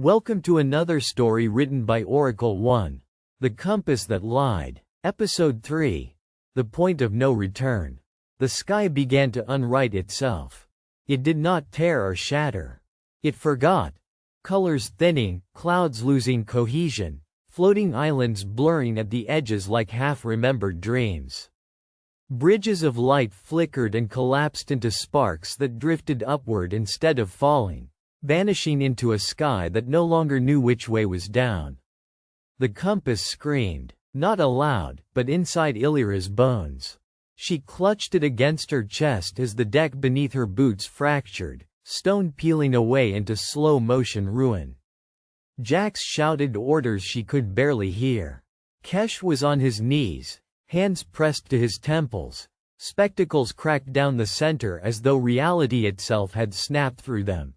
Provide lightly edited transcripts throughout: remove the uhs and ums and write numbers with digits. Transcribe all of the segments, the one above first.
Welcome to another story written by Oracle 1. The Compass That Lied. Episode 3. The Point of No Return. The sky began to unright itself. It did not tear or shatter. It forgot. Colors thinning, clouds losing cohesion, floating islands blurring at the edges like half-remembered dreams. Bridges of light flickered and collapsed into sparks that drifted upward instead of falling, vanishing into a sky that no longer knew which way was down. The compass screamed, not aloud, but inside Illyra's bones. She clutched it against her chest as the deck beneath her boots fractured, stone peeling away into slow-motion ruin. Jax shouted orders she could barely hear. Kesh was on his knees, hands pressed to his temples, spectacles cracked down the center as though reality itself had snapped through them.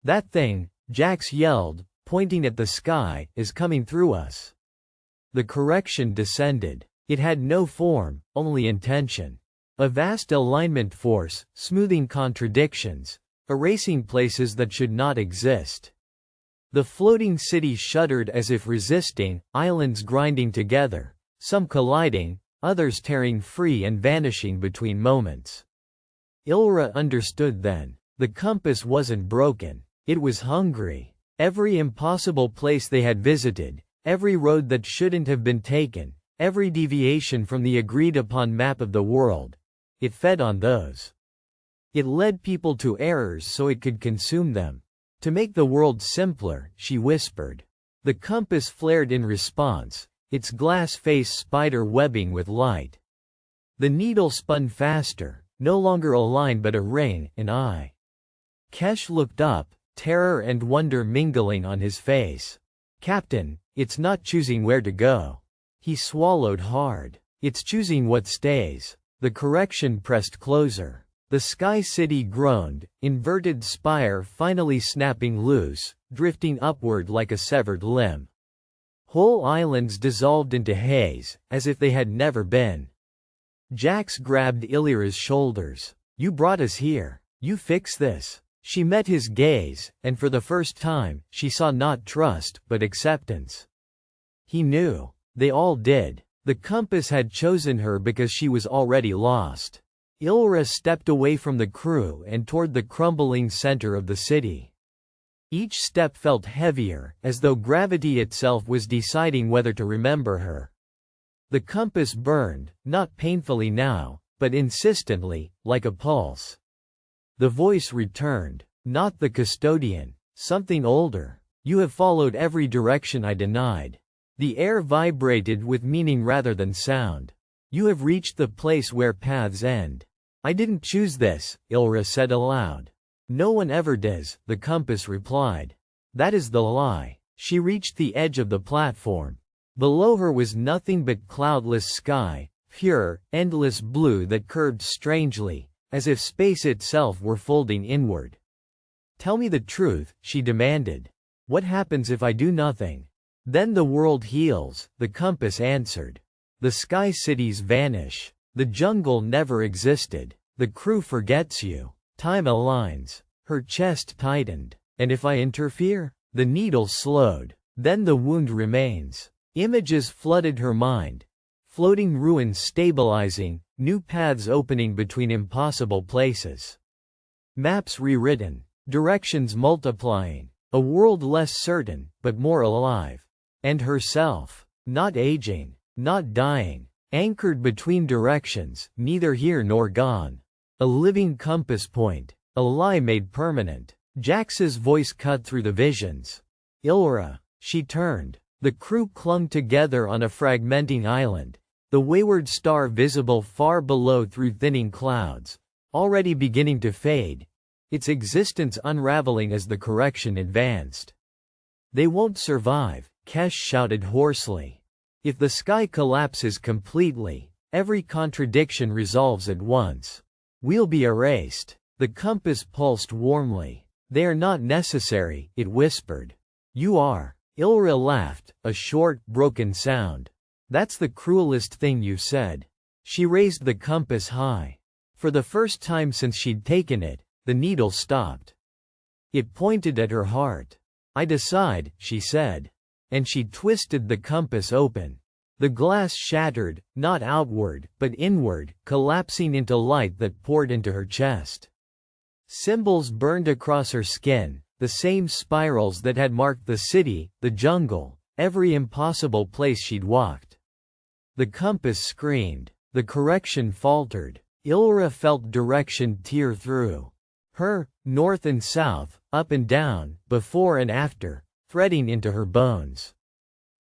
"That thing," Jax yelled, pointing at the sky, "is coming through us." The correction descended. It had no form, only intention. A vast alignment force, smoothing contradictions, erasing places that should not exist. The floating city shuddered as if resisting, islands grinding together, some colliding, others tearing free and vanishing between moments. Illyra understood then. The compass wasn't broken. It was hungry. Every impossible place they had visited, every road that shouldn't have been taken, every deviation from the agreed-upon map of the world, it fed on those. It led people to errors so it could consume them. To make the world simpler, she whispered. The compass flared in response, its glass face spider webbing with light. The needle spun faster, no longer a line but a ring, an eye. Kesh looked up, terror and wonder mingling on his face. "Captain, it's not choosing where to go." He swallowed hard. "It's choosing what stays." The correction pressed closer. The sky city groaned, inverted spire finally snapping loose, drifting upward like a severed limb. Whole islands dissolved into haze, as if they had never been. Jax grabbed Illyra's shoulders. "You brought us here. You fix this." She met his gaze, and for the first time, she saw not trust, but acceptance. He knew. They all did. The compass had chosen her because she was already lost. Illyra stepped away from the crew and toward the crumbling center of the city. Each step felt heavier, as though gravity itself was deciding whether to remember her. The compass burned, not painfully now, but insistently, like a pulse. The voice returned. Not the custodian. Something older. "You have followed every direction I denied." The air vibrated with meaning rather than sound. "You have reached the place where paths end." "I didn't choose this," Illyra said aloud. "No one ever does," the compass replied. "That is the lie." She reached the edge of the platform. Below her was nothing but cloudless sky, pure, endless blue that curved strangely, as if space itself were folding inward. "Tell me the truth," she demanded. "What happens if I do nothing?" "Then the world heals," the compass answered. "The sky cities vanish. The jungle never existed. The crew forgets you. Time aligns." Her chest tightened. "And if I interfere?" The needle slowed. "Then the wound remains." Images flooded her mind. Floating ruins stabilizing, new paths opening between impossible places. Maps rewritten. Directions multiplying. A world less certain, but more alive. And herself. Not aging. Not dying. Anchored between directions, neither here nor gone. A living compass point. A lie made permanent. Jax's voice cut through the visions. "Illyra." She turned. The crew clung together on a fragmenting island. The wayward star visible far below through thinning clouds, already beginning to fade, its existence unraveling as the correction advanced. "They won't survive," Kesh shouted hoarsely. "If the sky collapses completely, every contradiction resolves at once. We'll be erased." The compass pulsed warmly. "They are not necessary," it whispered. "You are." Illyra laughed, a short, broken sound. "That's the cruelest thing you've said." She raised the compass high. For the first time since she'd taken it, the needle stopped. It pointed at her heart. I decide, she said. And she twisted the compass open. The glass shattered, not outward, but inward, collapsing into light that poured into her chest. Symbols burned across her skin, the same spirals that had marked the city, the jungle, every impossible place she'd walked. The compass screamed. The correction faltered. Ilra felt direction tear through her, north and south, up and down, before and after, threading into her bones.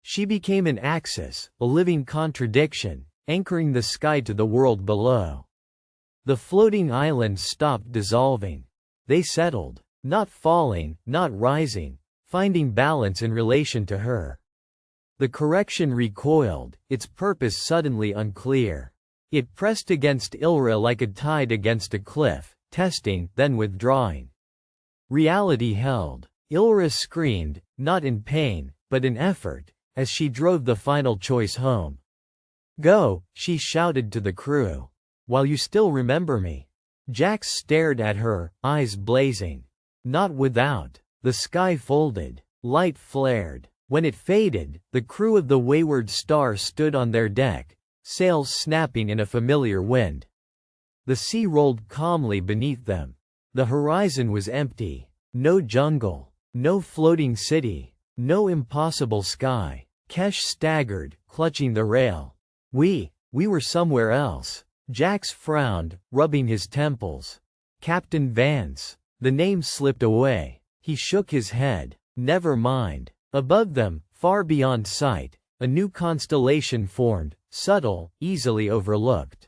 She became an axis, a living contradiction, anchoring the sky to the world below. The floating islands stopped dissolving. They settled, not falling, not rising, finding balance in relation to her. The correction recoiled, its purpose suddenly unclear. It pressed against Ilra like a tide against a cliff, testing, then withdrawing. Reality held. Ilra screamed, not in pain, but in effort, as she drove the final choice home. Go, she shouted to the crew. While you still remember me. Jax stared at her, eyes blazing. Not without. The sky folded. Light flared. When it faded, the crew of the Wayward Star stood on their deck, sails snapping in a familiar wind. The sea rolled calmly beneath them. The horizon was empty. No jungle. No floating city. No impossible sky. Kesh staggered, clutching the rail. We were somewhere else. Jax frowned, rubbing his temples. Captain Vance. The name slipped away. He shook his head. Never mind. Above them, far beyond sight, a new constellation formed, subtle, easily overlooked.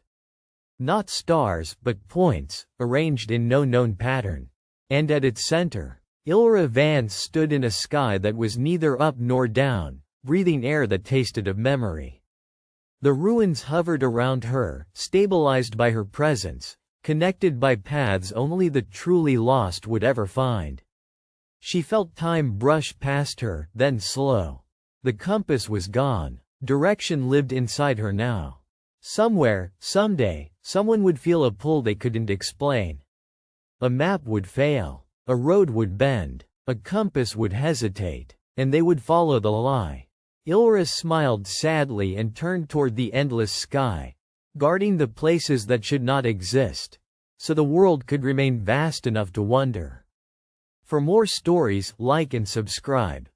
Not stars, but points, arranged in no known pattern. And at its center, Ilra Vance stood in a sky that was neither up nor down, breathing air that tasted of memory. The ruins hovered around her, stabilized by her presence, connected by paths only the truly lost would ever find. She felt time brush past her, then slow. The compass was gone. Direction lived inside her now. Somewhere, someday, someone would feel a pull they couldn't explain. A map would fail. A road would bend. A compass would hesitate. And they would follow the lie. Ilra smiled sadly and turned toward the endless sky, guarding the places that should not exist, so the world could remain vast enough to wonder. For more stories, like and subscribe.